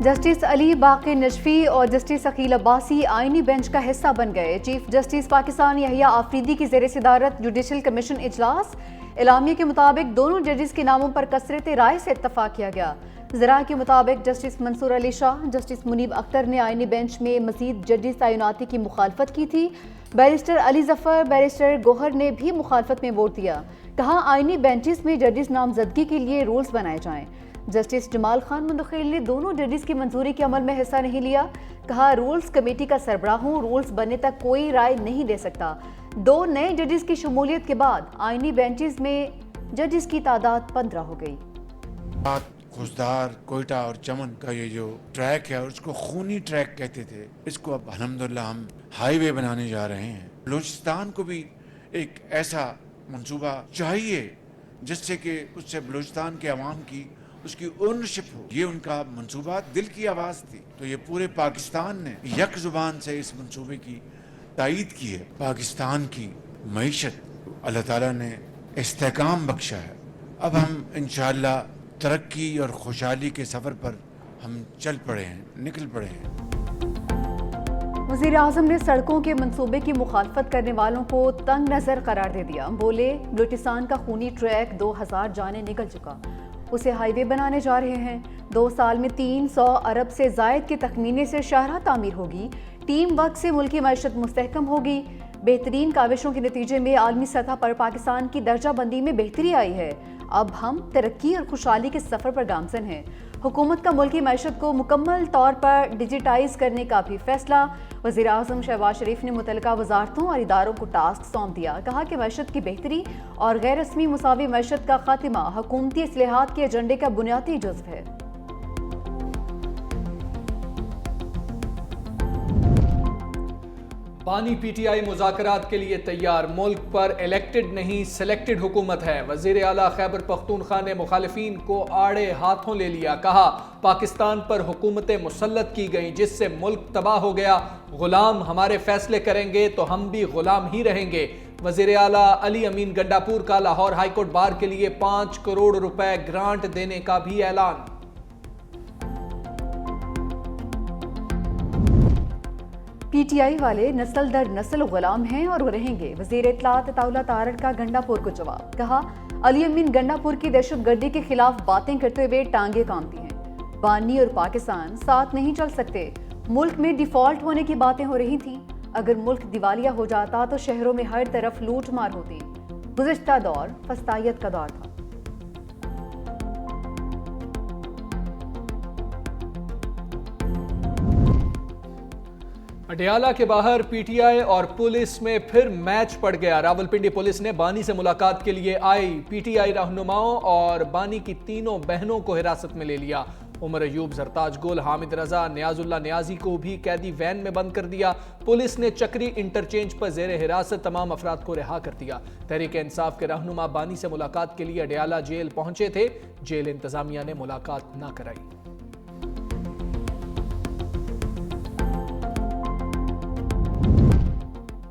Justice علی باقر نجفی اور justice Aqeel Abbasi آئینی bench کا حصہ بن گئے۔ چیف جسٹس پاکستان یحییٰ آفریدی کی زیر صدارت جوڈیشل کمیشن اجلاس۔ اعلامیے کے مطابق دونوں ججز کے ناموں پر کثرت رائے سے اتفاق کیا گیا۔ ذرائع کے مطابق جسٹس منصور علی شاہ، جسٹس منیب اختر نے آئینی بینچ میں مزید ججز تعیناتی کی مخالفت کی تھی۔ بیرسٹر علی ظفر، بیرسٹر گوہر نے بھی مخالفت میں ووٹ دیا۔ کہا آئینی بینچز میں ججز نامزدگی کے لیے رولز بنائے جائیں۔ جسٹس جمال خان مندخیل نے دونوں ججز کی منظوری کے عمل میں حصہ نہیں لیا۔ کہا رولز کمیٹی کا سربراہ ہوں، رولز بننے تک کوئی رائے نہیں دے سکتا۔ 2 نئے ججز کی شمولیت کے بعد آئینی بینچز میں ججز کی تعداد 15 ہو گئی۔ خوزدار، کوئٹہ اور چمن کا یہ جو ٹریک ہے اس کو خونی ٹریک کہتے تھے، اس کو اب الحمدللہ ہم ہائی وے بنانے جا رہے ہیں۔ بلوچستان کو بھی ایک ایسا منصوبہ چاہیے جس سے کہ اس سے بلوچستان کے عوام کی اس کی اونرشپ ہو۔ یہ ان کا منصوبہ دل کی آواز تھی، تو یہ پورے پاکستان نے یک زبان سے اس منصوبے کی تائید کی ہے۔ پاکستان کی معیشت اللہ تعالیٰ نے استحکام بخشا ہے۔ اب ہم انشاءاللہ ترقی اور خوشحالی کے سفر پر ہم چل پڑے ہیں، نکل پڑے ہیں۔ وزیر اعظم نے سڑکوں کے منصوبے کی مخالفت کرنے والوں کو تنگ نظر قرار دے دیا۔ بولے بلوچستان کا خونی ٹریک 2000 جانے نکل چکا، اسے ہائی وے بنانے جا رہے ہیں۔ 2 سال میں 300 ارب سے زائد کے تخمینے سے شاہراہ تعمیر ہوگی۔ ٹیم ورک سے ملکی معیشت مستحکم ہوگی۔ بہترین کاوشوں کے نتیجے میں عالمی سطح پر پاکستان کی درجہ بندی میں بہتری آئی ہے۔ اب ہم ترقی اور خوشحالی کے سفر پر گامزن ہیں۔ حکومت کا ملکی معیشت کو مکمل طور پر ڈیجیٹائز کرنے کا بھی فیصلہ۔ وزیر اعظم شہباز شریف نے متعلقہ وزارتوں اور اداروں کو ٹاسک سونپ دیا۔ کہا کہ معیشت کی بہتری اور غیر رسمی مساوی معیشت کا خاتمہ حکومتی اصلاحات کے ایجنڈے کا بنیادی جزو ہے۔ بانی پی ٹی آئی مذاکرات کے لیے تیار، ملک پر الیکٹڈ نہیں سلیکٹڈ حکومت ہے۔ وزیر اعلیٰ خیبر پختونخوا نے مخالفین کو آڑے ہاتھوں لے لیا۔ کہا پاکستان پر حکومتیں مسلط کی گئیں جس سے ملک تباہ ہو گیا۔ غلام ہمارے فیصلے کریں گے تو ہم بھی غلام ہی رہیں گے۔ وزیر اعلیٰ علی امین گنڈاپور کا لاہور ہائی کورٹ بار کے لیے 5 کروڑ روپے گرانٹ دینے کا بھی اعلان۔ پی ٹی آئی والے نسل در نسل غلام ہیں اور وہ رہیں گے۔ وزیر اطلاعات عطاءاللہ تارڑ کا گنڈاپور کو جواب۔ کہا علی امین گنڈاپور کی دہشت گردی کے خلاف باتیں کرتے ہوئے ٹانگیں کامتی ہیں۔ بانی اور پاکستان ساتھ نہیں چل سکتے۔ ملک میں ڈیفالٹ ہونے کی باتیں ہو رہی تھیں۔ اگر ملک دیوالیہ ہو جاتا تو شہروں میں ہر طرف لوٹ مار ہوتی۔ گزشتہ دور فسطائیت کا دور تھا۔ اڈیالہ کے باہر پی ٹی آئی اور پولیس میں پھر میچ پڑ گیا۔ راولپنڈی پولیس نے بانی سے ملاقات کے لیے آئی پی ٹی آئی رہنماؤں اور بانی کی 3 بہنوں کو حراست میں لے لیا۔ عمر ایوب، زرتاج گل، حامد رضا، نیاز اللہ نیازی کو بھی قیدی وین میں بند کر دیا۔ پولیس نے چکری انٹرچینج پر زیر حراست تمام افراد کو رہا کر دیا۔ تحریک انصاف کے رہنما بانی سے ملاقات کے لیے اڈیالہ جیل پہنچے تھے، جیل انتظامیہ نے ملاقات نہ کرائی۔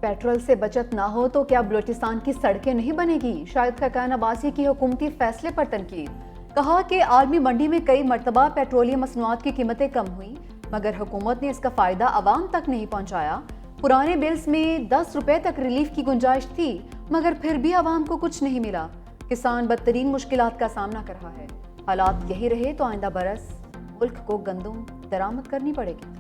پیٹرول سے بچت نہ ہو تو کیا بلوچستان کی سڑکیں نہیں بنے گی؟ شاہد خاقان عباسی کی حکومتی فیصلے پر تنقید۔ کہا کہ عالمی منڈی میں کئی مرتبہ پیٹرولیم مصنوعات کی قیمتیں کم ہوئیں مگر حکومت نے اس کا فائدہ عوام تک نہیں پہنچایا۔ پرانے بلز میں 10 روپے تک ریلیف کی گنجائش تھی مگر پھر بھی عوام کو کچھ نہیں ملا۔ کسان بدترین مشکلات کا سامنا کر رہا ہے۔ حالات یہی رہے تو آئندہ برس ملک کو گندم درآمد کرنی پڑے گی۔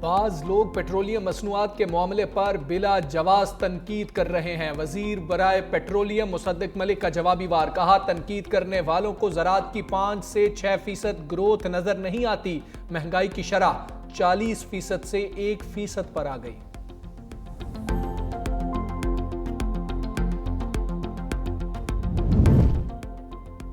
بعض لوگ پیٹرولیم مصنوعات کے معاملے پر بلا جواز تنقید کر رہے ہیں۔ وزیر برائے پیٹرولیم مصدق ملک کا جوابی وار۔ کہا تنقید کرنے والوں کو زراعت کی 5 سے 6% گروتھ نظر نہیں آتی۔ مہنگائی کی شرح 40% سے 1% پر آ گئی۔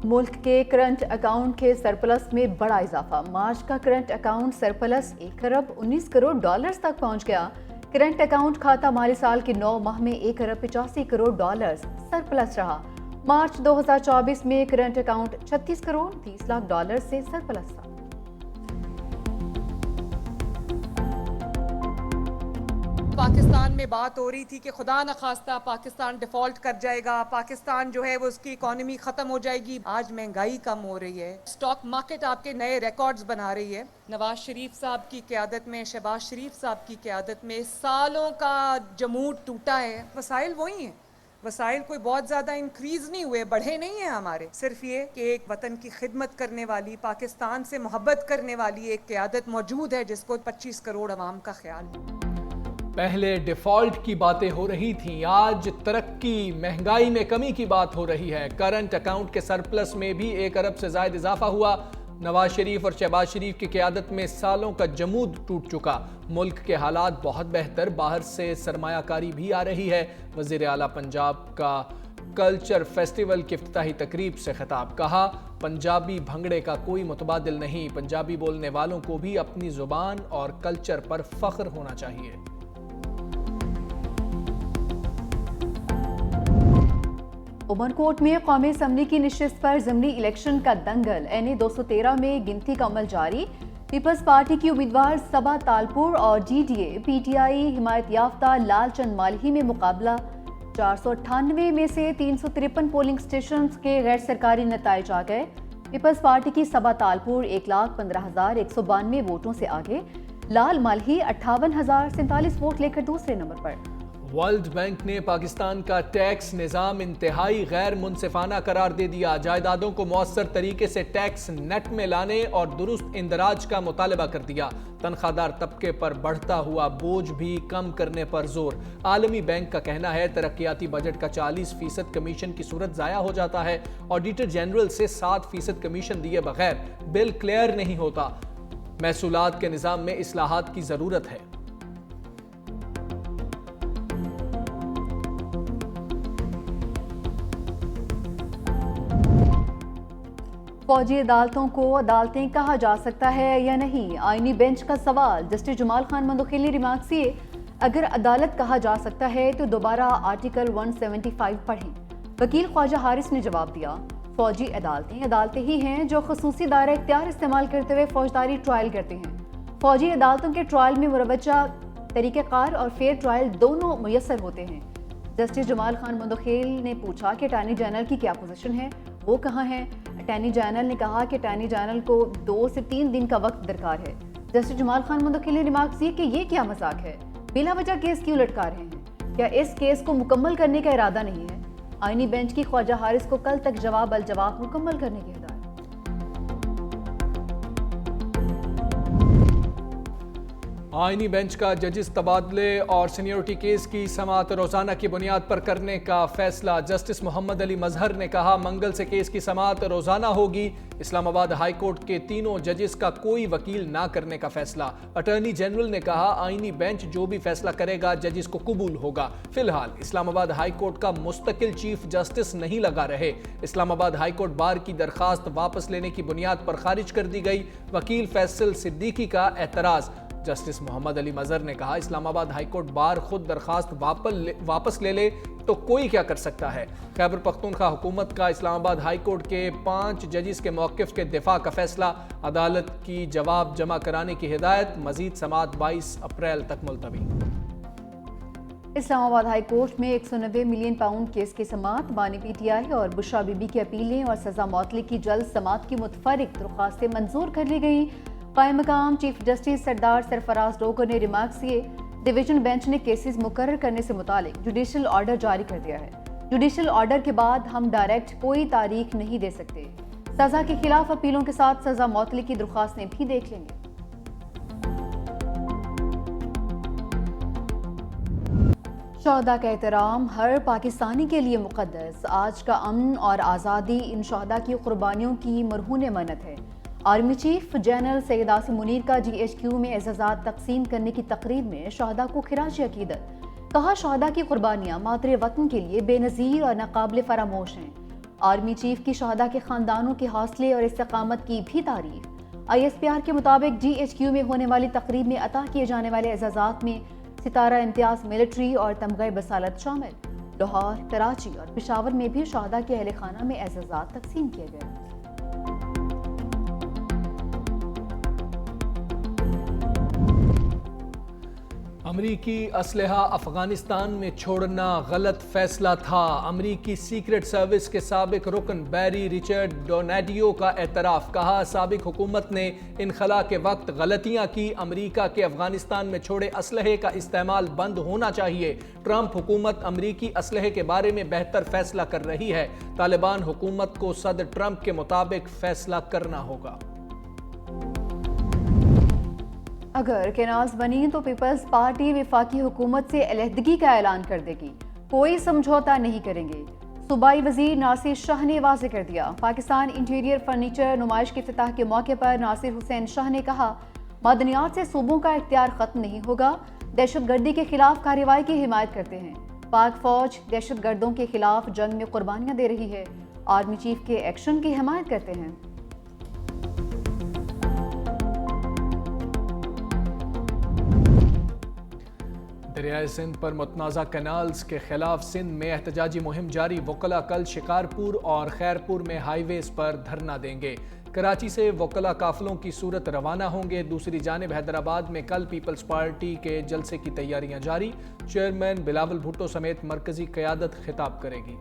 ملک کے کرنٹ اکاؤنٹ کے سرپلس میں بڑا اضافہ۔ مارچ کا کرنٹ اکاؤنٹ سرپلس 1 ارب 19 کروڑ ڈالرز تک پہنچ گیا۔ کرنٹ اکاؤنٹ کھاتہ مالی سال کے 9 ماہ میں 1 ارب 85 کروڑ ڈالرز سرپلس رہا۔ مارچ 2024 میں current account 36 crore 30 lakh dollar سے سرپلس تھا۔ پاکستان میں بات ہو رہی تھی کہ خدا نخواستہ پاکستان ڈیفالٹ کر جائے گا، پاکستان جو ہے وہ اس کی اکانومی ختم ہو جائے گی. آج مہنگائی کم ہو رہی ہے، اسٹاک مارکیٹ آپ کے نئے ریکارڈز بنا رہی ہے. نواز شریف صاحب کی قیادت میں، شہباز شریف صاحب کی قیادت میں سالوں کا جمود ٹوٹا ہے. وسائل وہی ہیں، وسائل کوئی بہت زیادہ انکریز نہیں ہوئے، بڑھے نہیں ہیں ہمارے. صرف یہ کہ ایک وطن کی خدمت کرنے والی، پاکستان سے محبت کرنے والی ایک قیادت موجود ہے جس کو 25 کروڑ عوام کا خیال ہے. پہلے ڈیفالٹ کی باتیں ہو رہی تھیں، آج ترقی، مہنگائی میں کمی کی بات ہو رہی ہے. کرنٹ اکاؤنٹ کے سرپلس میں بھی 1 ارب سے زائد اضافہ ہوا. نواز شریف اور شہباز شریف کی قیادت میں سالوں کا جمود ٹوٹ چکا. ملک کے حالات بہت بہتر، باہر سے سرمایہ کاری بھی آ رہی ہے. وزیر اعلیٰ پنجاب کا کلچر فیسٹیول کی افتتاحی تقریب سے خطاب. کہا پنجابی بھنگڑے کا کوئی متبادل نہیں، پنجابی بولنے والوں کو بھی اپنی زبان اور کلچر پر فخر ہونا چاہیے. عمرکوٹ میں قومی اسمبلی کی نشست پر ضمنی الیکشن کا دنگل. NA 213 میں گنتی کا عمل جاری. پیپلز پارٹی کی امیدوار صبا تالپور اور GDA PTI حمایت یافتہ لال چند مالہی میں مقابلہ. 498 میں سے 353 پولنگ سٹیشنز کے غیر سرکاری نتائج آ گئے. پیپلز پارٹی کی صبا تالپور 1,15,192 ووٹوں سے آگے. لال مالہی 58,047 ووٹ لے کر دوسرے نمبر پر. ورلڈ بینک نے پاکستان کا ٹیکس نظام انتہائی غیر منصفانہ قرار دے دیا. جائیدادوں کو مؤثر طریقے سے ٹیکس نیٹ میں لانے اور درست اندراج کا مطالبہ کر دیا. تنخواہ دار طبقے پر بڑھتا ہوا بوجھ بھی کم کرنے پر زور. عالمی بینک کا کہنا ہے ترقیاتی بجٹ کا 40% کمیشن کی صورت ضائع ہو جاتا ہے. آڈیٹر جنرل سے 7% کمیشن دیے بغیر بل کلیئر نہیں ہوتا. محصولات کے نظام میں اصلاحات کی ضرورت ہے. فوجی عدالتوں کو عدالتیں کہا جا سکتا ہے یا نہیں، آئینی بینچ کا سوال. جسٹس جمال خان مندوخیل نے ریمارکس کیے اگر عدالت کہا جا سکتا ہے تو دوبارہ آرٹیکل 175 پڑھیں. وکیل خواجہ حارث نے جواب دیا فوجی عدالتیں ہی ہیں جو خصوصی دائرہ اختیار استعمال کرتے ہوئے فوجداری ٹرائل کرتے ہیں. فوجی عدالتوں کے ٹرائل میں مروجہ طریقہ کار اور فیئر ٹرائل دونوں میسر ہوتے ہیں. جسٹس جمال خان مندوخیل نے پوچھا کہ اٹارنی جنرل کی کیا پوزیشن ہے، وہ کہاں ہیں. اٹارنی جنرل نے کہا کہ اٹارنی جنرل کو 2 سے 3 دن کا وقت درکار ہے. جسٹس جمال خان مندوخیل نے ریمارکس کیے کہ یہ کیا مذاق ہے، بلا وجہ کیس کیوں لٹکا رہے ہیں، کیا اس کیس کو مکمل کرنے کا ارادہ نہیں ہے. آئینی بینچ کی خواجہ حارث کو کل تک جواب الجواب مکمل کرنے کی ہدایت. آئینی بینچ کا ججز تبادلے اور سینیورٹی کیس کی سماعت روزانہ کی بنیاد پر کرنے کا فیصلہ. جسٹس محمد علی مظہر نے کہا منگل سے کیس کی سماعت روزانہ ہوگی. اسلام آباد ہائی کورٹ کے تینوں ججز کا کوئی وکیل نہ کرنے کا فیصلہ. اٹارنی جنرل نے کہا آئینی بینچ جو بھی فیصلہ کرے گا ججز کو قبول ہوگا. فی الحال اسلام آباد ہائی کورٹ کا مستقل چیف جسٹس نہیں لگا رہے. اسلام آباد ہائی کورٹ بار کی درخواست واپس لینے کی بنیاد پر خارج کر دی گئی. وکیل فیصل صدیقی کا اعتراض. جسٹس محمد علی مظہر نے کہا اسلام آباد ہائی کورٹ بار خود درخواست واپس لے لے تو کوئی کیا کر سکتا ہے. خیبر پختونخوا حکومت کا اسلام آباد ہائی کورٹ کے 5 ججز کے موقف کے دفاع کا فیصلہ. عدالت کی جواب جمع کرانے کی ہدایت. مزید سماعت 22 اپریل تک ملتوی. اسلام آباد ہائی کورٹ میں 190 ملین پاؤنڈ کیس کی سماعت. بانی PTI اور بشرا بی بی کی اپیلیں اور سزا معطلی کی جلد سماعت کی متفرق درخواستیں منظور کر لی گئیں. قائم مقام چیف جسٹس سردار سرفراز ڈوگر نے ریمارکس کیے ڈویژن بینچ نے کیسز مقرر کرنے سے متعلق جوڈیشل آرڈر جاری کر دیا ہے. جوڈیشل آرڈر کے بعد ہم ڈائریکٹ کوئی تاریخ نہیں دے سکتے. سزا کے خلاف اپیلوں کے ساتھ سزا معطلی کی درخواستیں بھی دیکھ لیں گے. شہداء کا احترام ہر پاکستانی کے لیے مقدس. آج کا امن اور آزادی ان شہداء کی قربانیوں کی مرہون منت ہے. Army chief general Syed Asim Munir کا GHQ میں اعزازات تقسیم کرنے کی تقریب میں شہداء کو خراج عقیدت. کہا شہداء کی قربانیاں مادر وطن کے لیے بے نظیر اور ناقابل فراموش ہیں. آرمی چیف کی شہداء کے خاندانوں کے حوصلے اور استقامت کی بھی تعریف. ISPR کے مطابق GHQ میں ہونے والی تقریب میں عطا کیے جانے والے اعزازات میں ستارہ امتیاز ملٹری اور تمغہ بصالت شامل. لاہور، کراچی اور پشاور میں بھی شہداء کے اہل خانہ میں اعزازات تقسیم کیے گئے. امریکی اسلحہ افغانستان میں چھوڑنا غلط فیصلہ تھا۔ امریکی سیکرٹ سروس کے سابق رکن بیری رچرڈ ڈونیڈیو کا اعتراف، کہا سابق حکومت نے انخلا کے وقت غلطیاں کی، امریکہ کے افغانستان میں چھوڑے اسلحے کا استعمال بند ہونا چاہیے۔ ٹرمپ حکومت امریکی اسلحے کے بارے میں بہتر فیصلہ کر رہی ہے، طالبان حکومت کو صدر ٹرمپ کے مطابق فیصلہ کرنا ہوگا۔ اگر کیناز بنی تو پیپلز پارٹی وفاقی حکومت سے علیحدگی کا اعلان کر دے گی، کوئی سمجھوتا نہیں کریں گے، صوبائی وزیر ناصر شاہ نے واضح کر دیا۔ پاکستان انٹیریئر فرنیچر نمائش کے افتتاح کے موقع پر ناصر حسین شاہ نے کہا، معدنیات سے صوبوں کا اختیار ختم نہیں ہوگا، دہشت گردی کے خلاف کارروائی کی حمایت کرتے ہیں، پاک فوج دہشت گردوں کے خلاف جنگ میں قربانیاں دے رہی ہے، آرمی چیف کے ایکشن کی حمایت کرتے ہیں۔ دریائے سندھ پر متنازع کینالز کے خلاف سندھ میں احتجاجی مہم جاری، وکلاء کل شکارپور اور خیرپور میں ہائی ویز پر دھرنا دیں گے۔ کراچی سے وکلاء قافلوں کی صورت روانہ ہوں گے۔ دوسری جانب حیدرآباد میں کل پیپلز پارٹی کے جلسے کی تیاریاں جاری، چیئرمین بلاول بھٹو سمیت مرکزی قیادت خطاب کرے گی۔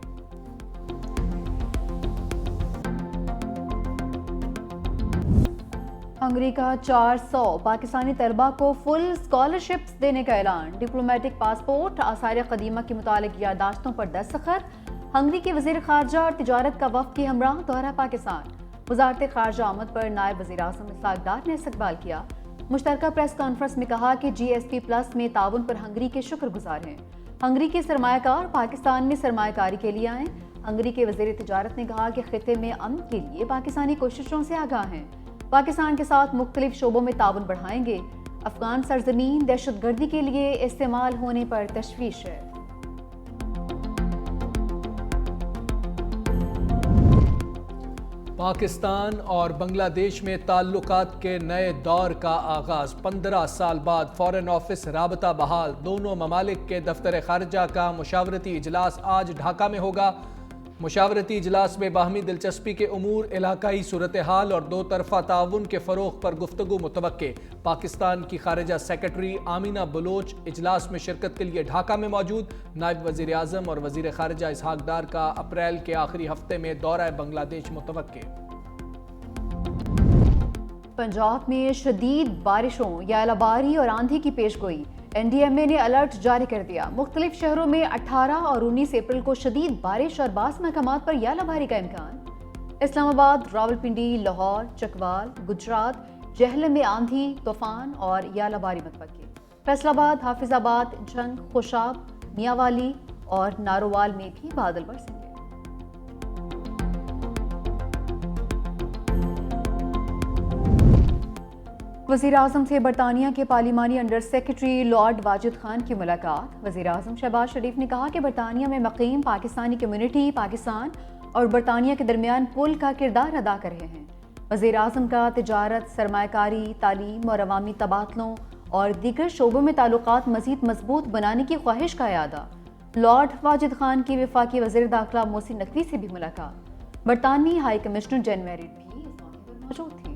ہنگری کا 400 پاکستانی طلبہ کو فل اسکالرشپس دینے کا اعلان، ڈپلومیٹک پاسپورٹ، آثار قدیمہ کے متعلق یادداشتوں پر دستخط۔ ہنگری کے وزیر خارجہ اور تجارت کا وفد کے ہمراہ دورہ پاکستان، وزارت خارجہ آمد پر نائب وزیر اعظم اسحاق ڈار نے استقبال کیا۔ مشترکہ پریس کانفرنس میں کہا کہ جی ایس پی پلس میں تعاون پر ہنگری کے شکر گزار ہیں۔ ہنگری کے سرمایہ کار پاکستان میں سرمایہ کاری کے لیے آئیں۔ ہنگری کے وزیر تجارت نے کہا کہ خطے میں امن کے لیے پاکستانی کوششوں سے آگاہ ہیں، پاکستان کے ساتھ مختلف شعبوں میں تعاون بڑھائیں گے۔ افغان سرزمین دہشت گردی کے لیے استعمال ہونے پر تشویش ہے۔ پاکستان اور بنگلہ دیش میں تعلقات کے نئے دور کا آغاز، 15 سال بعد فارن آفس رابطہ بحال، دونوں ممالک کے دفتر خارجہ کا مشاورتی اجلاس آج ڈھاکہ میں ہوگا۔ مشاورتی اجلاس میں باہمی دلچسپی کے امور، علاقائی صورتحال اور دو طرفہ تعاون کے فروغ پر گفتگو متوقع۔ پاکستان کی خارجہ سیکرٹری آمینہ بلوچ اجلاس میں شرکت کے لیے ڈھاکہ میں موجود۔ نائب وزیر اعظم اور وزیر خارجہ اسحاق ڈار کا اپریل کے آخری ہفتے میں دورہ بنگلہ دیش متوقع۔ پنجاب میں شدید بارشوں، یالہ باری اور آندھی کی پیشگوئی، این ڈی ایم اے نے الرٹ جاری کر دیا۔ مختلف شہروں میں 18 اور 19 اپریل کو شدید بارش اور بعض مقامات پر یالہ باری کا امکان۔ اسلام آباد، راولپنڈی، لاہور، چکوال، گجرات، جہلم میں آندھی، طوفان اور یالہ باری متوقع۔ فیصل آباد، حافظ آباد، جھنگ، خوشاب، میاوالی اور نارووال میں بھی بادل برسیں گے۔ وزیر اعظم سے برطانیہ کے پارلیمانی under secretary lord Wajid Khan کی ملاقات۔ وزیر اعظم شہباز شریف نے کہا کہ برطانیہ میں مقیم پاکستانی کمیونٹی پاکستان اور برطانیہ کے درمیان پل کا کردار ادا کر رہے ہیں۔ وزیر اعظم کا تجارت، سرمایہ کاری، تعلیم اور عوامی تبادلوں اور دیگر شعبوں میں تعلقات مزید مضبوط بنانے کی خواہش کا اعادہ۔ لارڈ واجد خان کی وفاقی وزیر داخلہ محسن نقوی سے بھی ملاقات۔ برطانوی ہائی کمشنر جین میریٹ بھی اس موقع پر موجود تھی۔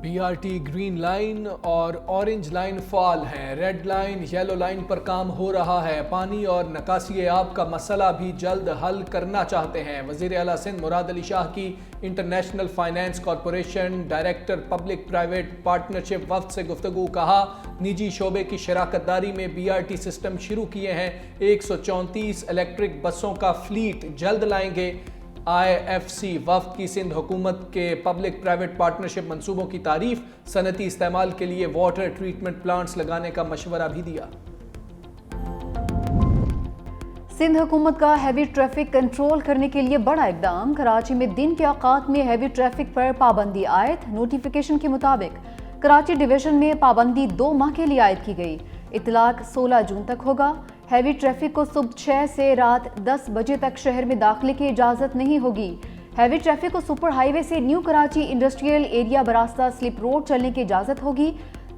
B R T green line اور اورنج لائن فعال ہیں، ریڈ لائن، یلو لائن پر کام ہو رہا ہے۔ پانی اور نکاسی آب کا مسئلہ بھی جلد حل کرنا چاہتے ہیں۔ وزیر اعلیٰ سندھ مراد علی شاہ کی international finance corporation director public private partnership وفد سے گفتگو، کہا نجی شعبے کی شراکت داری میں بی آر ٹی سسٹم شروع کیے ہیں، 134 الیکٹرک بسوں کا فلیٹ جلد لائیں گے۔ آئی ایف سی وفد کی سندھ حکومت کے پبلک پرائیویٹ پارٹنرشپ منصوبوں کی تعریف، صنعتی استعمال کے لیے واٹر ٹریٹمنٹ پلانٹس لگانے کا مشورہ بھی دیا۔ سندھ حکومت کا ہیوی ٹریفک کنٹرول کرنے کے لیے بڑا اقدام، کراچی میں دن کے اوقات میں ہیوی ٹریفک پر پابندی عائد۔ نوٹیفیکیشن کے مطابق کراچی ڈویژن میں پابندی 2 ماہ کے لیے عائد کی گئی۔ اطلاق 16 جون تک ہوگا۔ ہیوی ٹریفک کو صبح 6 سے رات 10 بجے تک شہر میں داخلے کی اجازت نہیں ہوگی۔ ہیوی ٹریفک کو سپر ہائی وے سے نیو کراچی انڈسٹریل ایریا براستہ سلپ روڈ چلنے کی اجازت ہوگی۔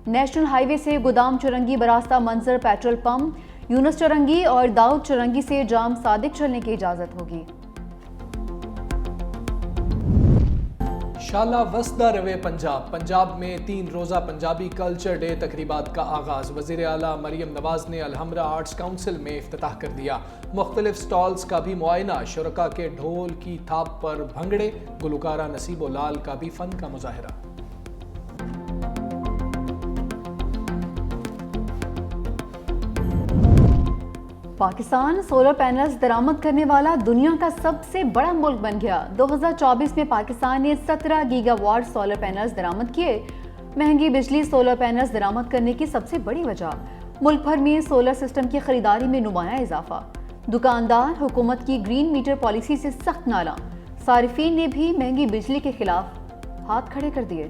نیشنل ہائی وے سے گودام چرنگی براستہ منظر پیٹرول پمپ، یونس چرنگی اور داؤد چرنگی سے جام صادق چلنے کی اجازت ہوگی۔ شالہ وسدہ روے پنجاب میں 3 روزہ پنجابی کلچر ڈے تقریبات کا آغاز. وزیر اعلیٰ مریم نواز نے الحمرہ آرٹس کونسل میں افتتاح کر دیا. مختلف سٹالز کا بھی معائنہ, شرکاء کے ڈھول کی تھاپ پر بھنگڑے, گلوکارہ نصیب و لال کا بھی فن کا مظاہرہ. پاکستان سولر پینلز درآمد کرنے والا دنیا کا سب سے بڑا ملک بن گیا. 2024 میں پاکستان نے 17 گیگا واٹ سولر پینلز درآمد کیے. مہنگی بجلی سولر پینلز درآمد کرنے کی سب سے بڑی وجہ. ملک بھر میں سولر سسٹم کی خریداری میں نمایاں اضافہ. دکاندار حکومت کی گرین میٹر پالیسی سے سخت نالاں. صارفین نے بھی مہنگی بجلی کے خلاف ہاتھ کھڑے کر دیے.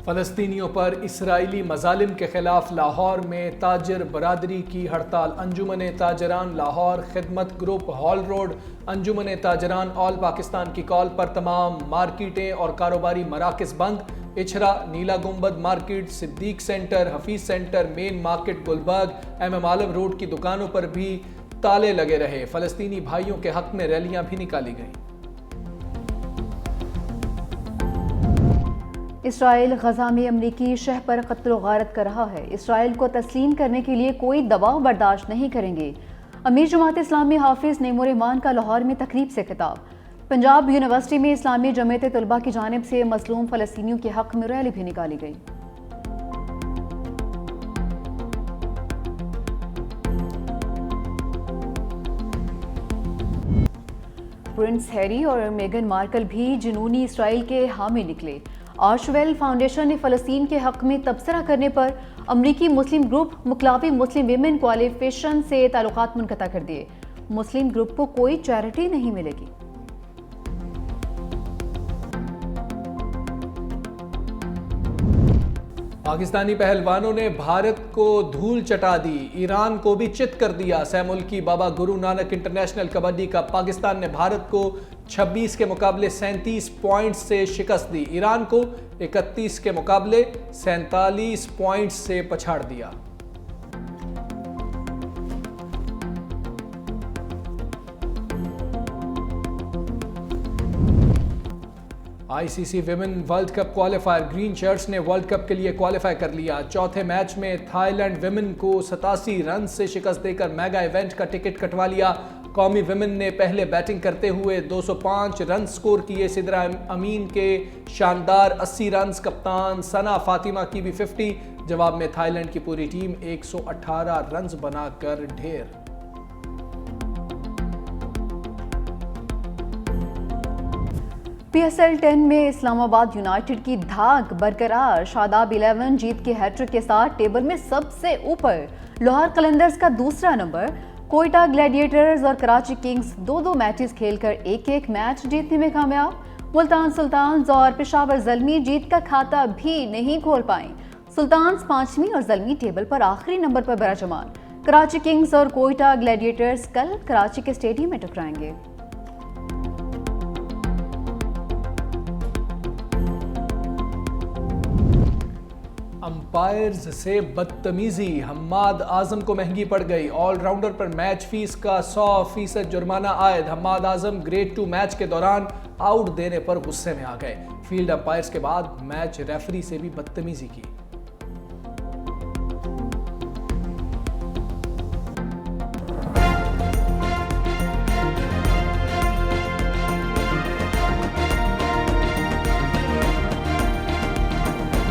فلسطینیوں پر اسرائیلی مظالم کے خلاف لاہور میں تاجر برادری کی ہڑتال. انجمن تاجران لاہور خدمت گروپ ہال روڈ انجمن تاجران آل پاکستان کی کال پر تمام مارکیٹیں اور کاروباری مراکز بند. Ichhra, Nila Gumbad market, Siddique centre, Hafeez centre, main market Gulberg, M Alam road کی دکانوں پر بھی تالے لگے رہے. فلسطینی بھائیوں کے حق میں ریلیاں بھی نکالی گئیں. اسرائیل غزہ میں امریکی شہ پر قتل و غارت کر رہا ہے. اسرائیل کو تسلیم کرنے کے لیے کوئی دباؤ برداشت نہیں کریں گے. امیر جماعت اسلامی حافظ نعیم الرحمان کا لاہور میں تقریب سے خطاب. پنجاب یونیورسٹی میں اسلامی جمعیت طلباء کی جانب سے مظلوم فلسطینیوں کے حق میں ریلی بھی نکالی گئی. پرنس ہیری اور میگن مارکل بھی جنونی اسرائیل کے حامی نکلے. آرشویل فاؤنڈیشن نے فلسطین کے حق میں تبصرہ کرنے پر امریکی مسلم گروپ مکلاوی مسلم ویمن کولیشن سے تعلقات منقطع کر دیے. مسلم گروپ کو کوئی چیریٹی نہیں ملے گی. پاکستانی پہلوانوں نے بھارت کو دھول چٹا دی, ایران کو بھی چت کر دیا. سہ ملکی بابا گرو نانک انٹرنیشنل کبڈی کپ پاکستان نے بھارت کو 26 کے مقابلے 37 پوائنٹس سے شکست دی. ایران کو 31 کے مقابلے 47 پوائنٹس سے پچھاڑ دیا. I C C women world cup qualifier, green shirts نے ورلڈ کپ کے لیے کوالیفائی کر لیا. چوتھے میچ میں تھائی لینڈ ویمن کو 87 رنز سے شکست دے کر میگا ایونٹ کا ٹکٹ کٹوا لیا. قومی ویمن نے پہلے بیٹنگ کرتے ہوئے 205 رنز سکور کیے. سدرا امین کے شاندار 80 رنز, کپتان ثنا فاطمہ کی بھی 50. جواب میں تھائی لینڈ کی پوری ٹیم 118 رنز بنا کر ڈھیر. پی ایس ایل 10 میں اسلام آباد یونائٹڈ کی دھاک برقرار. شاداب 11 جیت کے ہیٹ ٹرک کے ساتھ ٹیبل میں سب سے اوپر. لاہور قلندرز کا دوسرا نمبر. کوئٹہ گلیڈیٹرز اور کراچی کنگز 2 میچز کھیل کر 1 میچ جیتنے میں کامیاب. ملتان سلطانز اور پشاور زلمی جیت کا کھاتا بھی نہیں کھول پائیں. سلطانز 5ویں اور زلمی ٹیبل پر آخری نمبر پر براجمان. کراچی کنگز اور کوئٹہ گلیڈیٹرز کل کراچی کے اسٹیڈیم میں ٹکرائیں گے. امپائرز سے بدتمیزی, حماد اعظم کو مہنگی پڑ گئی. آل راؤنڈر پر میچ فیس کا 100% جرمانہ عائد. حماد اعظم گریڈ 2 میچ کے دوران آؤٹ دینے پر غصے میں آ گئے. فیلڈ امپائرز کے بعد میچ ریفری سے بھی بدتمیزی کی.